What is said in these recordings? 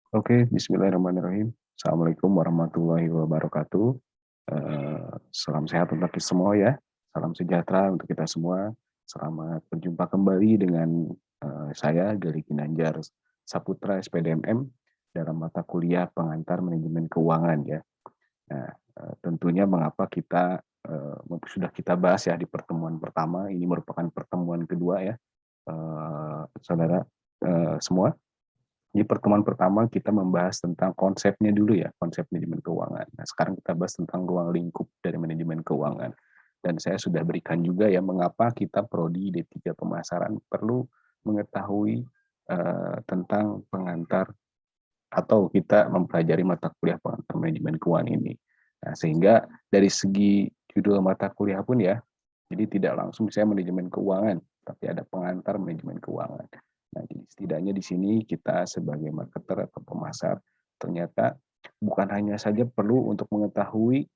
Oke, bismillahirrahmanirrahim. Assalamualaikum warahmatullahi wabarakatuh. Salam sehat untuk kita semua ya. Salam sejahtera untuk kita semua. Selamat berjumpa kembali dengan saya Gali Ginanjar Saputra SPDMM dalam mata kuliah pengantar manajemen keuangan ya. Nah, tentunya mengapa kita sudah kita bahas ya di pertemuan pertama, ini merupakan pertemuan kedua ya, saudara semua. Di pertemuan pertama kita membahas tentang konsepnya dulu ya, konsep manajemen keuangan. Nah, sekarang kita bahas tentang ruang lingkup dari manajemen keuangan. Dan saya sudah berikan juga ya mengapa kita prodi D3 pemasaran perlu mengetahui tentang pengantar atau kita mempelajari mata kuliah pengantar manajemen keuangan ini. Nah, sehingga dari segi judul mata kuliah pun ya, jadi tidak langsung saya manajemen keuangan, tapi ada pengantar manajemen keuangan. Nah, jadi setidaknya di sini kita sebagai marketer atau pemasar ternyata bukan hanya saja perlu untuk mengetahui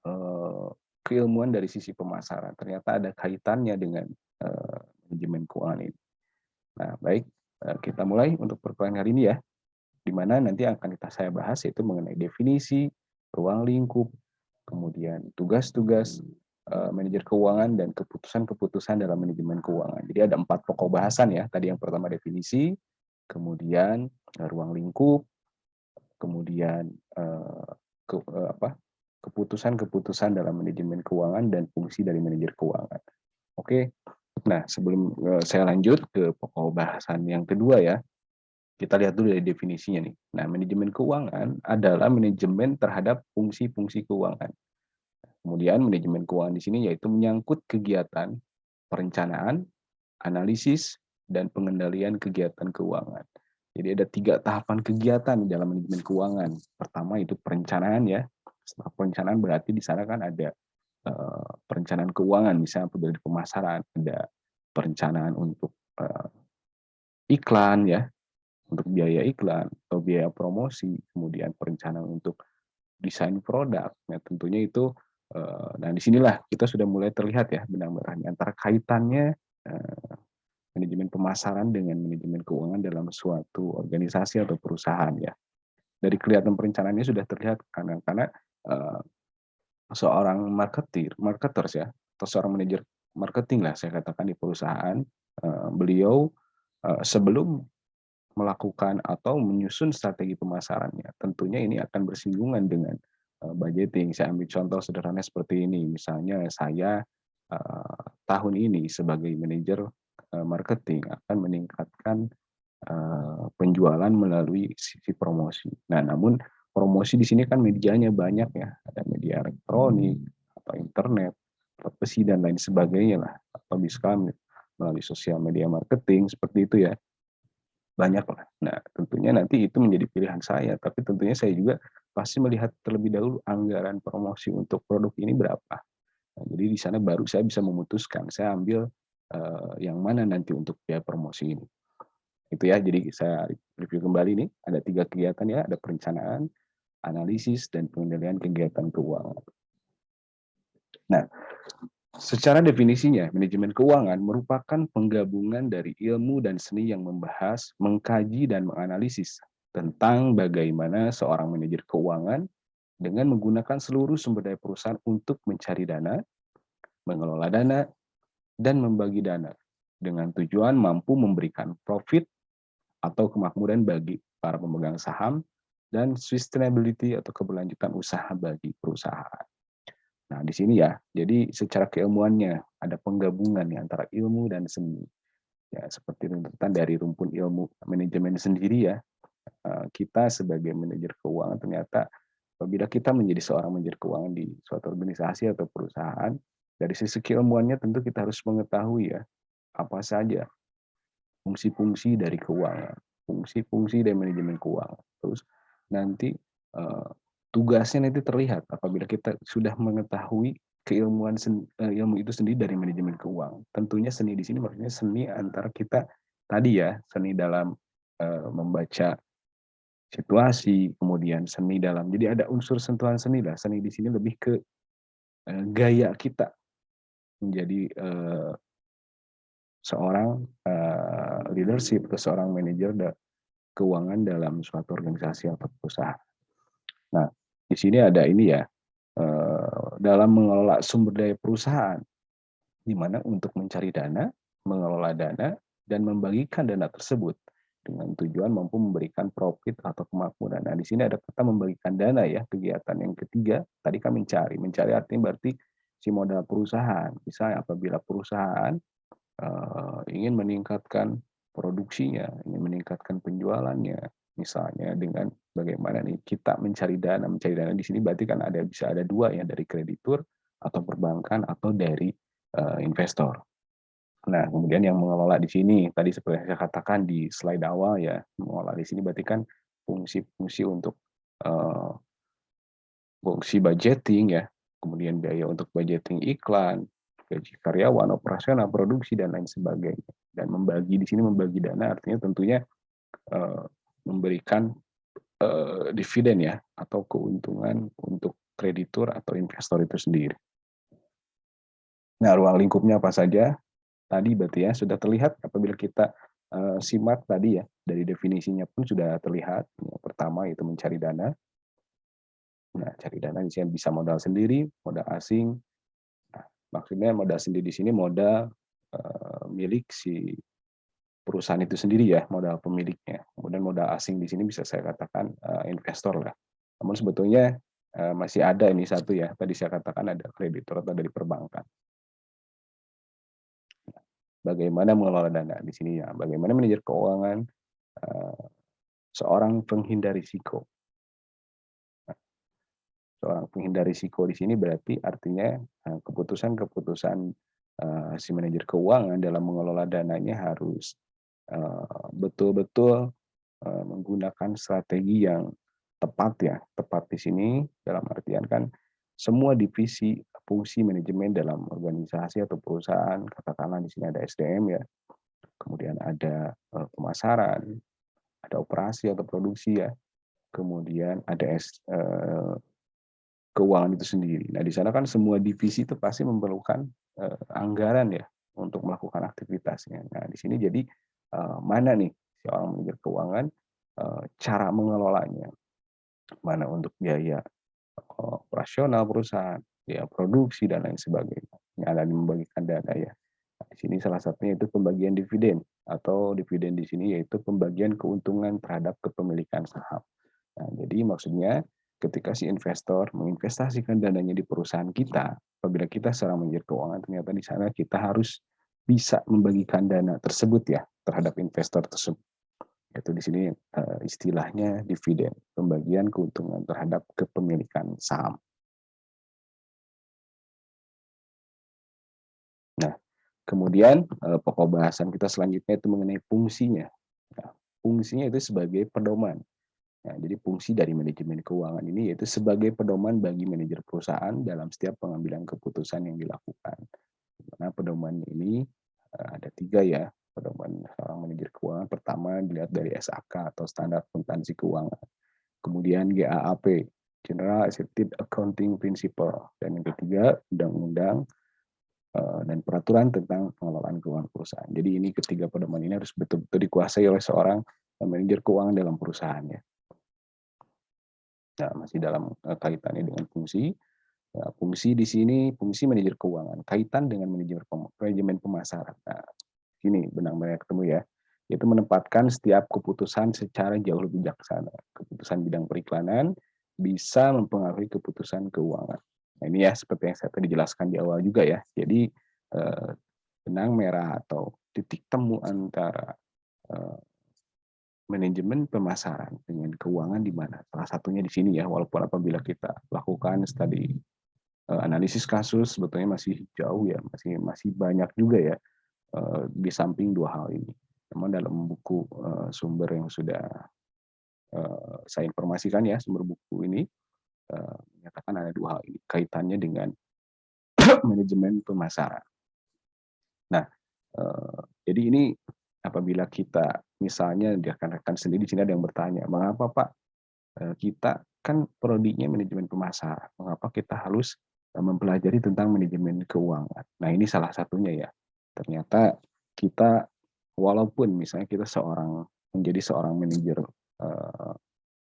eh, keilmuan dari sisi pemasaran, ternyata ada kaitannya dengan manajemen keuangan ini. Nah, baik, kita mulai untuk perkuliahan hari ini ya, di mana nanti akan saya bahas yaitu mengenai definisi, ruang lingkup, kemudian tugas-tugas manajer keuangan dan keputusan-keputusan dalam manajemen keuangan. Jadi ada 4 pokok bahasan ya. Tadi yang pertama definisi, kemudian ruang lingkup, kemudian keputusan-keputusan dalam manajemen keuangan dan fungsi dari manajer keuangan. Oke. Nah, sebelum saya lanjut ke pokok bahasan yang kedua ya, kita lihat dulu dari definisinya nih. Nah, manajemen keuangan adalah manajemen terhadap fungsi-fungsi keuangan. Kemudian manajemen keuangan di sini yaitu menyangkut kegiatan perencanaan, analisis, dan pengendalian kegiatan keuangan. Jadi ada 3 tahapan kegiatan dalam manajemen keuangan. Pertama itu perencanaan ya. Setelah perencanaan berarti di sana kan ada perencanaan keuangan, misalnya dari pemasaran, ada perencanaan untuk iklan ya, untuk biaya iklan atau biaya promosi, kemudian perencanaan untuk desain produk. Nah, tentunya itu nah disinilah kita sudah mulai terlihat ya benang-benangnya antara kaitannya manajemen pemasaran dengan manajemen keuangan dalam suatu organisasi atau perusahaan ya. Dari kelihatan perencanaannya sudah terlihat karena seorang marketers ya, atau seorang manajer marketing lah saya katakan di perusahaan, beliau sebelum melakukan atau menyusun strategi pemasarannya. Tentunya ini akan bersinggungan dengan budgeting. Saya ambil contoh sederhana seperti ini. Misalnya saya tahun ini sebagai manajer marketing akan meningkatkan penjualan melalui sisi promosi. Nah, namun promosi di sini kan medianya banyak ya. Ada media elektronik atau internet, televisi dan lain sebagainya lah. Atau bisa melalui sosial media marketing seperti itu ya, banyak lah. Nah, tentunya nanti itu menjadi pilihan saya, tapi tentunya saya juga pasti melihat terlebih dahulu anggaran promosi untuk produk ini berapa. Nah, jadi di sana baru saya bisa memutuskan, saya ambil yang mana nanti untuk biaya promosi ini. Itu ya, jadi saya review kembali nih, ada 3 kegiatan ya, ada perencanaan, analisis, dan pengendalian kegiatan keuangan. Nah, secara definisinya, manajemen keuangan merupakan penggabungan dari ilmu dan seni yang membahas, mengkaji, dan menganalisis tentang bagaimana seorang manajer keuangan dengan menggunakan seluruh sumber daya perusahaan untuk mencari dana, mengelola dana, dan membagi dana dengan tujuan mampu memberikan profit atau kemakmuran bagi para pemegang saham dan sustainability atau keberlanjutan usaha bagi perusahaan. Nah, di sini ya, jadi secara keilmuannya ada penggabungan ya, antara ilmu dan seni. Ya, seperti tuntutan dari rumpun ilmu manajemen sendiri ya, kita sebagai manajer keuangan ternyata apabila kita menjadi seorang manajer keuangan di suatu organisasi atau perusahaan, dari sisi keilmuannya tentu kita harus mengetahui ya, apa saja fungsi-fungsi dari keuangan, fungsi-fungsi dari manajemen keuangan. Terus nanti uh, tugasnya nanti terlihat apabila kita sudah mengetahui ilmu itu sendiri dari manajemen keuangan. Tentunya seni di sini maksudnya seni antara kita tadi ya, seni dalam membaca situasi, kemudian seni dalam. Jadi ada unsur sentuhan seni lah. Seni di sini lebih ke gaya kita menjadi uh, seorang leadership atau seorang manajer keuangan dalam suatu organisasi atau perusahaan. Nah, di sini ada ini ya, dalam mengelola sumber daya perusahaan, di mana untuk mencari dana, mengelola dana, dan membagikan dana tersebut dengan tujuan mampu memberikan profit atau kemakmuran. Nah, di sini ada kata membagikan dana ya, kegiatan yang ketiga, tadi kan mencari. Mencari artinya berarti si modal perusahaan. Misalnya apabila perusahaan ingin meningkatkan produksinya, ingin meningkatkan penjualannya, misalnya dengan bagaimana nih kita mencari dana. Mencari dana di sini berarti kan bisa ada dua ya, dari kreditur atau perbankan atau dari investor. Nah, kemudian yang mengelola di sini tadi seperti yang saya katakan di slide awal ya, mengelola di sini berarti kan fungsi-fungsi untuk uh, fungsi budgeting ya, kemudian biaya untuk budgeting iklan, gaji karyawan, operasional, produksi dan lain sebagainya. Dan membagi di sini membagi dana artinya tentunya uh, memberikan dividen ya atau keuntungan untuk kreditur atau investor itu sendiri. Nah, ruang lingkupnya apa saja? Tadi berarti ya sudah terlihat apabila kita simak tadi ya, dari definisinya pun sudah terlihat. Yang pertama itu mencari dana. Nah, cari dana di sini bisa modal sendiri, modal asing. Nah, maksudnya modal sendiri di sini modal milik si perusahaan itu sendiri ya, modal pemiliknya. Kemudian modal asing di sini bisa saya katakan investor lah. Namun sebetulnya masih ada ini satu ya, tadi saya katakan ada kreditur atau dari perbankan. Bagaimana mengelola dana di sini ya, bagaimana manajer keuangan seorang penghindar risiko. Seorang penghindar risiko di sini berarti artinya keputusan-keputusan si manajer keuangan dalam mengelola dananya harus betul-betul menggunakan strategi yang tepat ya. Tepat di sini dalam artian kan semua divisi fungsi manajemen dalam organisasi atau perusahaan, katakanlah di sini ada SDM ya, kemudian ada pemasaran, ada operasi atau produksi ya, kemudian ada keuangan itu sendiri. Nah, di sana kan semua divisi itu pasti memerlukan anggaran ya untuk melakukan aktivitasnya. Nah, di sini jadi mana nih seorang manajer keuangan cara mengelolanya, mana untuk biaya operasional perusahaan, biaya produksi dan lain sebagainya. Yang ada membagikan dana ya. Nah, di sini salah satunya itu pembagian dividen atau dividen di sini yaitu pembagian keuntungan terhadap kepemilikan saham. Nah, jadi maksudnya ketika si investor menginvestasikan dananya di perusahaan kita, apabila kita seorang manajer keuangan, ternyata di sana kita harus bisa membagikan dana tersebut ya terhadap investor tersebut. Itu di sini istilahnya dividen, pembagian keuntungan terhadap kepemilikan saham. Nah, kemudian pokok bahasan kita selanjutnya itu mengenai fungsinya. Nah, fungsinya itu sebagai pedoman. Nah, jadi fungsi dari manajemen keuangan ini yaitu sebagai pedoman bagi manajer perusahaan dalam setiap pengambilan keputusan yang dilakukan. Nah, pedoman ini ada 3 ya. Pedoman seorang manajer keuangan pertama dilihat dari SAK atau standar akuntansi keuangan. Kemudian GAAP, General Accepted Accounting Principle. Dan yang ketiga, undang-undang dan peraturan tentang pengelolaan keuangan perusahaan. Jadi ini ketiga pedoman ini harus betul-betul dikuasai oleh seorang manajer keuangan dalam perusahaannya. Nah, masih dalam kaitannya dengan fungsi. Nah, fungsi di sini fungsi manajer keuangan kaitan dengan manajemen pemasaran. Nah, ini benang-benang ketemu ya. Yaitu menempatkan setiap keputusan secara jauh lebih bijaksana. Keputusan bidang periklanan bisa mempengaruhi keputusan keuangan. Nah, ini ya seperti yang saya tadi jelaskan di awal juga ya. Jadi benang merah atau titik temu antara manajemen pemasaran dengan keuangan di mana salah satunya di sini ya, walaupun apabila kita lakukan studi analisis kasus sebetulnya masih jauh ya, masih banyak juga ya di samping dua hal ini. Namun dalam buku sumber yang sudah saya informasikan ya, sumber buku ini menyatakan ada dua hal ini kaitannya dengan manajemen pemasaran. Nah, jadi ini apabila kita misalnya di rekan-rekan sendiri di sini ada yang bertanya, mengapa Pak kita kan prodinya manajemen pemasaran, mengapa kita harus mempelajari tentang manajemen keuangan? Nah, ini salah satunya ya. Ternyata kita walaupun misalnya kita seorang menjadi seorang manajer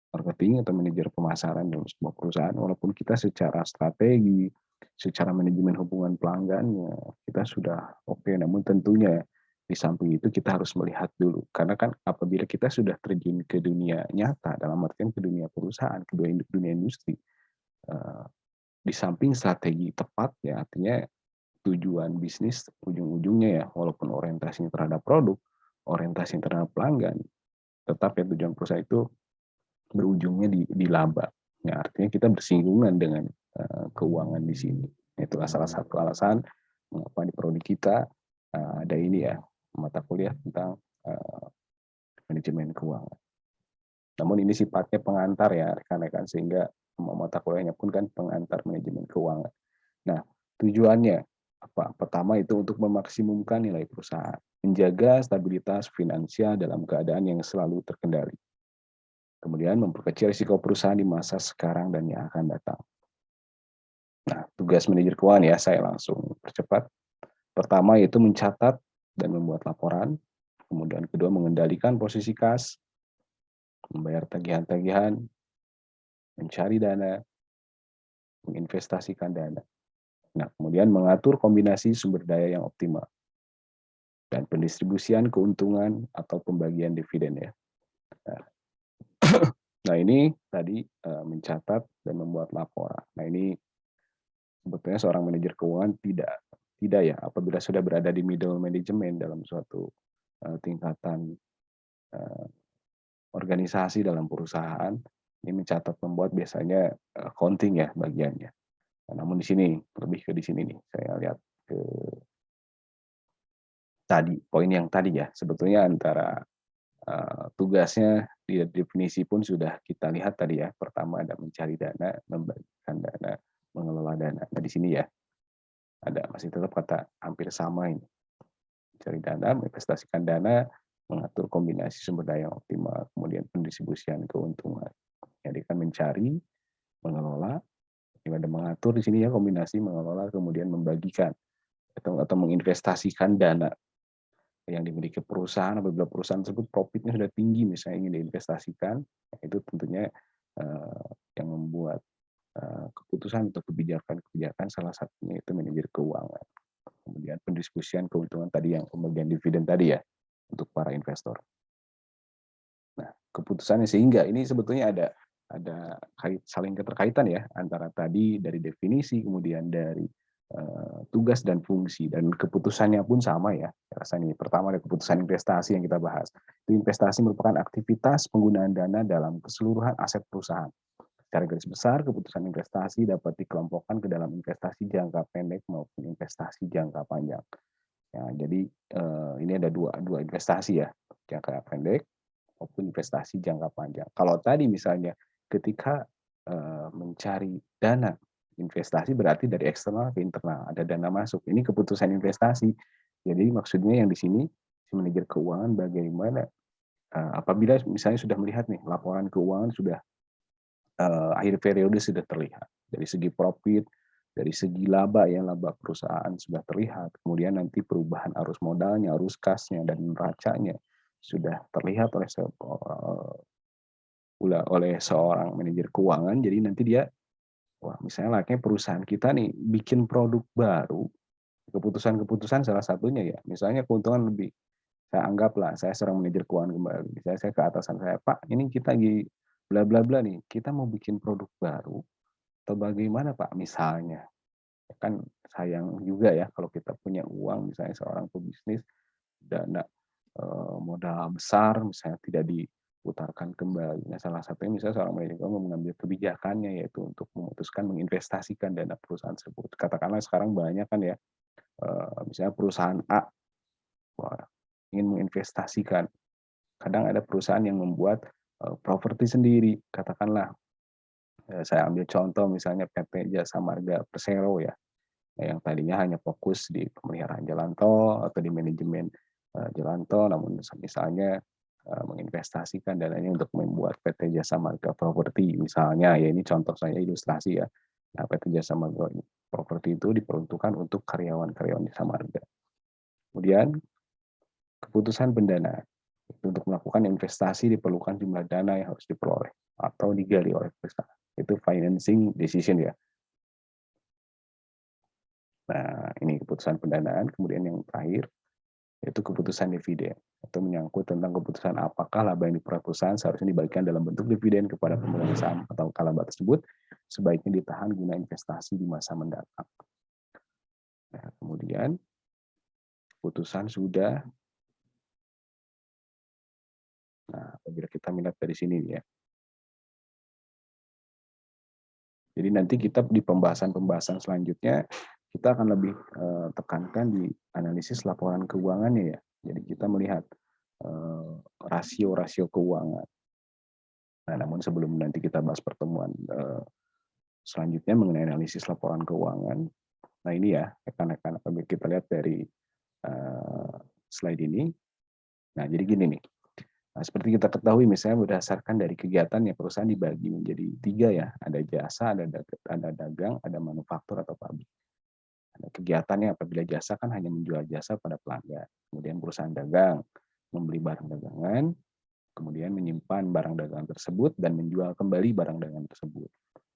marketing atau manajer pemasaran dalam sebuah perusahaan, walaupun kita secara strategi, secara manajemen hubungan pelanggannya, kita sudah oke, namun tentunya di samping itu kita harus melihat dulu. Karena kan apabila kita sudah terjun ke dunia nyata, dalam artian ke dunia perusahaan, ke dunia industri, eh, di samping strategi tepat, ya artinya tujuan bisnis ujung-ujungnya ya, walaupun orientasinya terhadap produk, orientasinya terhadap pelanggan, tetap ya tujuan perusahaan itu berujungnya di laba. Ya, artinya kita bersinggungan dengan keuangan di sini. Itulah salah satu alasan mengapa di prodi kita ada ini ya, mata kuliah tentang manajemen keuangan. Namun ini sifatnya pengantar ya rekan-rekan, sehingga mata kuliahnya pun kan pengantar manajemen keuangan. Nah, tujuannya apa? Pertama itu untuk memaksimumkan nilai perusahaan, menjaga stabilitas finansial dalam keadaan yang selalu terkendali. Kemudian memperkecil risiko perusahaan di masa sekarang dan yang akan datang. Nah, tugas manajer keuangan ya, saya langsung percepat. Pertama yaitu mencatat dan membuat laporan. Kemudian kedua mengendalikan posisi kas, membayar tagihan-tagihan, mencari dana, menginvestasikan dana. Nah, kemudian mengatur kombinasi sumber daya yang optimal dan pendistribusian keuntungan atau pembagian dividen ya. Nah, ini tadi mencatat dan membuat laporan. Nah, ini sebetulnya seorang manajer keuangan tidak ya, apabila sudah berada di middle management dalam suatu tingkatan organisasi dalam perusahaan, ini mencatat membuat biasanya accounting ya bagiannya. Nah, namun di sini lebih ke di sini nih, saya lihat ke tadi poin yang tadi ya, sebetulnya antara tugasnya di definisi pun sudah kita lihat tadi ya. Pertama ada mencari dana, membagikan dana, mengelola dana. Nah, di sini ya ada masih tetap kata hampir sama ini. Mencari dana, menginvestasikan dana, mengatur kombinasi sumber daya yang optimal, kemudian pendistribusian keuntungan. Jadi kan mencari, mengelola, ada mengatur di sini ya, kombinasi mengelola, kemudian membagikan atau menginvestasikan dana yang dimiliki perusahaan. Apabila perusahaan tersebut profitnya sudah tinggi misalnya ingin diinvestasikan, itu tentunya yang membuat keputusan atau kebijakan salah satunya itu manajer keuangan. Kemudian pendistribusian keuntungan tadi yang pembagian dividen tadi ya untuk para investor. Nah, keputusannya sehingga ini sebetulnya ada saling keterkaitan ya antara tadi dari definisi, kemudian dari tugas dan fungsi, dan keputusannya pun sama ya. Rasanya pertama ada keputusan investasi yang kita bahas. Itu investasi merupakan aktivitas penggunaan dana dalam keseluruhan aset perusahaan. Secara garis besar, keputusan investasi dapat dikelompokkan ke dalam investasi jangka pendek maupun investasi jangka panjang. Ya, jadi ini ada dua investasi ya, jangka pendek maupun investasi jangka panjang. Kalau tadi misalnya ketika mencari dana investasi berarti dari eksternal ke internal, ada dana masuk. Ini keputusan investasi. Jadi maksudnya yang di sini si manajer keuangan bagaimana apabila misalnya sudah melihat nih laporan keuangan sudah akhir periode sudah terlihat dari segi profit, dari segi laba ya, laba perusahaan sudah terlihat. Kemudian nanti perubahan arus modalnya, arus kasnya dan neracanya sudah terlihat oleh seorang manajer keuangan. Jadi nanti dia, wah misalnya layaknya perusahaan kita nih bikin produk baru, keputusan-keputusan salah satunya ya, misalnya keuntungan lebih, saya anggaplah saya seorang manajer keuangan kembali, misalnya saya ke atasan saya, Pak ini kita lagi bla bla bla nih, kita mau bikin produk baru atau bagaimana Pak misalnya. Kan sayang juga ya kalau kita punya uang, misalnya seorang pebisnis, dana modal besar misalnya tidak diputarkan kembali. Nah, salah satunya misalnya seorang manajer keuangan mengambil kebijakannya yaitu untuk memutuskan menginvestasikan dana perusahaan tersebut. Katakanlah sekarang banyak kan ya, misalnya perusahaan A wah, ingin menginvestasikan. Kadang ada perusahaan yang membuat properti sendiri. Katakanlah saya ambil contoh misalnya PT Jasa Marga Persero ya, yang tadinya hanya fokus di pemeliharaan jalan tol atau di manajemen jalan tol, namun misalnya menginvestasikan dananya untuk membuat PT Jasa Marga Properti misalnya, ya ini contoh saya ilustrasi ya. Nah, PT Jasa Marga Properti itu diperuntukkan untuk karyawan-karyawan Jasa Marga. Kemudian keputusan pendanaan. Untuk melakukan investasi diperlukan jumlah dana yang harus diperoleh atau digali oleh perusahaan. Itu financing decision ya. Nah, ini keputusan pendanaan. Kemudian yang terakhir, yaitu keputusan dividen. Itu menyangkut tentang keputusan apakah laba yang diperoleh perusahaan seharusnya dibagikan dalam bentuk dividen kepada pemegang saham atau laba tersebut sebaiknya ditahan guna investasi di masa mendatang. Nah, kemudian keputusan sudah. Nah, apabila kita melihat dari sini ya. Jadi nanti kita di pembahasan-pembahasan selanjutnya kita akan lebih tekankan di analisis laporan keuangannya ya. Jadi kita melihat rasio-rasio keuangan. Nah, namun sebelum nanti kita bahas pertemuan selanjutnya mengenai analisis laporan keuangan. Nah, ini ya rekan-rekan apabila kita lihat dari slide ini. Nah, jadi gini nih. Nah, seperti kita ketahui misalnya berdasarkan dari kegiatannya perusahaan dibagi menjadi 3 ya, ada jasa, ada dagang, ada manufaktur atau pabrik. Ada kegiatannya apabila jasa kan hanya menjual jasa pada pelanggan. Kemudian perusahaan dagang membeli barang dagangan, kemudian menyimpan barang dagangan tersebut dan menjual kembali barang dagangan tersebut.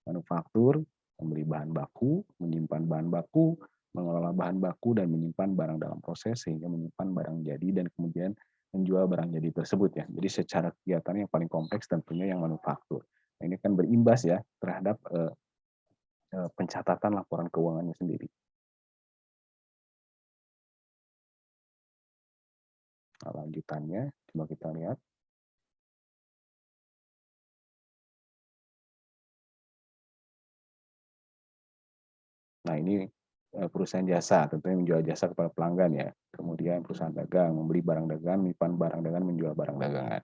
Manufaktur membeli bahan baku, menyimpan bahan baku, mengelola bahan baku dan menyimpan barang dalam proses sehingga menyimpan barang jadi dan kemudian menjual barang jadi tersebut ya. Jadi secara kegiatan yang paling kompleks tentunya yang manufaktur. Nah, ini kan berimbas ya terhadap pencatatan laporan keuangannya sendiri. Nah, lanjutannya coba kita lihat. Nah, ini perusahaan jasa tentunya menjual jasa kepada pelanggan ya. Kemudian perusahaan dagang membeli barang dagangan, menyimpan barang dagangan, menjual barang dagangan.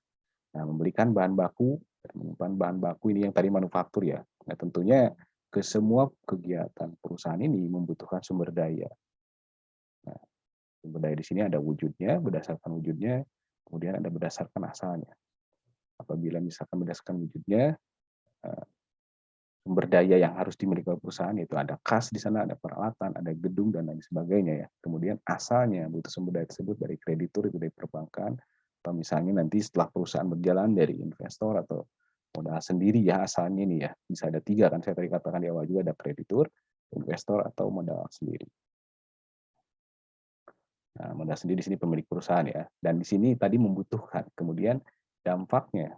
Nah, memberikan bahan baku, menyimpan bahan baku ini yang tadi manufaktur ya. Nah, tentunya ke semua kegiatan perusahaan ini membutuhkan sumber daya. Nah, sumber daya di sini ada wujudnya, berdasarkan wujudnya, kemudian ada berdasarkan asalnya. Apabila misalkan berdasarkan wujudnya, sumber daya yang harus dimiliki oleh perusahaan itu ada kas di sana, ada peralatan, ada gedung dan lain sebagainya ya. Kemudian asalnya butuh sumber daya tersebut dari kreditur itu dari perbankan atau misalnya nanti setelah perusahaan berjalan dari investor atau modal sendiri ya asalnya ini ya. Bisa ada 3 kan saya tadi katakan di awal juga ada kreditur, investor atau modal sendiri. Nah, modal sendiri di sini pemilik perusahaan ya. Dan di sini tadi membutuhkan. Kemudian dampaknya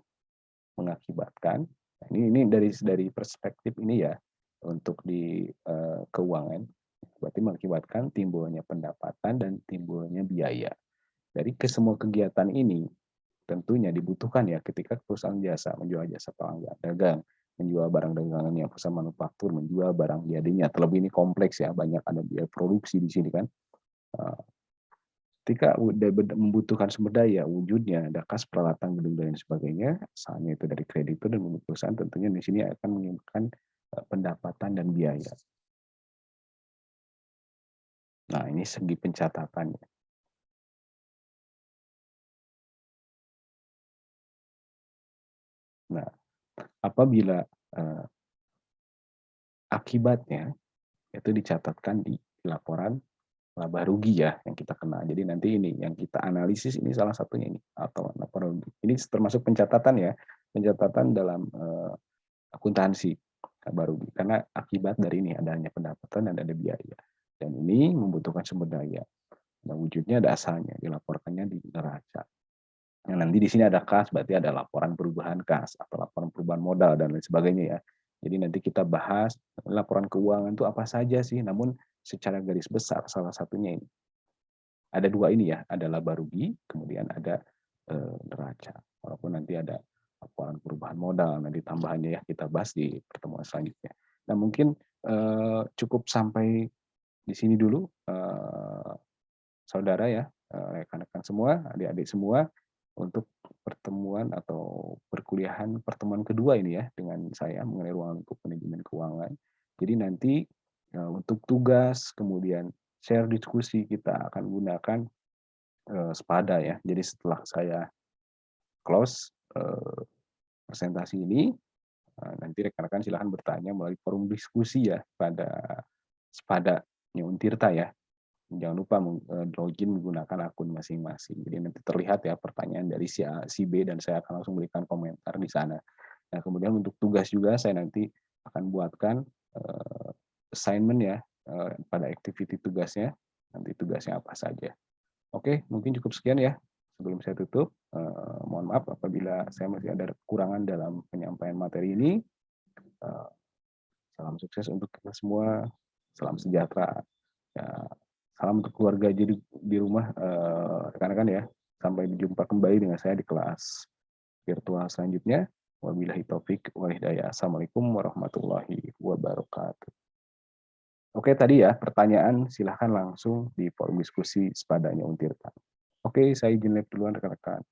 mengakibatkan ini dari perspektif ini ya untuk di keuangan berarti mengakibatkan timbulnya pendapatan dan timbulnya biaya. Dari kesemua kegiatan ini tentunya dibutuhkan ya ketika perusahaan jasa menjual jasa pelanggan, dagang menjual barang dagangannya, perusahaan manufaktur menjual barang jadinya. Terlebih ini kompleks ya, banyak ada biaya produksi di sini kan. Ketika udah membutuhkan sumber daya, wujudnya ada kas, peralatan, gedung, dan sebagainya, asalnya itu dari kreditur dan pemilik perusahaan, tentunya di sini akan menimbulkan pendapatan dan biaya. Nah, ini segi pencatatannya. Nah, apabila akibatnya itu dicatatkan di laporan laba rugi ya yang kita kena. Jadi nanti ini yang kita analisis ini salah satunya ini atau laporan rugi. Ini termasuk pencatatan ya, pencatatan dalam akuntansi laba rugi karena akibat dari ini adanya pendapatan dan ada biaya. Dan ini membutuhkan sumber daya. Nah, wujudnya ada asalnya, dilaporkannya di neraca. Yang nanti di sini ada kas, berarti ada laporan perubahan kas atau laporan perubahan modal dan lain sebagainya ya. Jadi nanti kita bahas laporan keuangan itu apa saja sih, namun secara garis besar salah satunya ini. Ada 2 ini ya, ada laba rugi, kemudian ada neraca. Walaupun nanti ada laporan perubahan modal, nanti tambahannya ya kita bahas di pertemuan selanjutnya. Nah mungkin cukup sampai di sini dulu, saudara ya, rekan-rekan semua, adik-adik semua, untuk pertemuan atau perkuliahan pertemuan kedua ini ya dengan saya mengenai ruang lingkup manajemen keuangan. Jadi nanti untuk tugas kemudian share diskusi kita akan gunakan Spada ya. Jadi setelah saya close presentasi ini, nanti rekan-rekan silahkan bertanya melalui forum diskusi ya pada Spada Untirta ya. Jangan lupa login menggunakan akun masing-masing. Jadi nanti terlihat ya pertanyaan dari si A, si B, dan saya akan langsung berikan komentar di sana. Nah, kemudian untuk tugas juga saya nanti akan buatkan assignment ya pada activity tugasnya. Nanti tugasnya apa saja. Oke, mungkin cukup sekian ya. Sebelum saya tutup, mohon maaf apabila saya masih ada kekurangan dalam penyampaian materi ini. Eh, Salam sukses untuk kita semua. Salam sejahtera. Ya, salam untuk keluarga di rumah rekan-rekan ya. Sampai berjumpa kembali dengan saya di kelas virtual selanjutnya. Wabillahi taufik wal hidayah. Assalamualaikum warahmatullahi wabarakatuh. Oke, tadi ya pertanyaan silahkan langsung di forum diskusi sepadanya Untirta. Oke, saya izin live duluan rekan-rekan.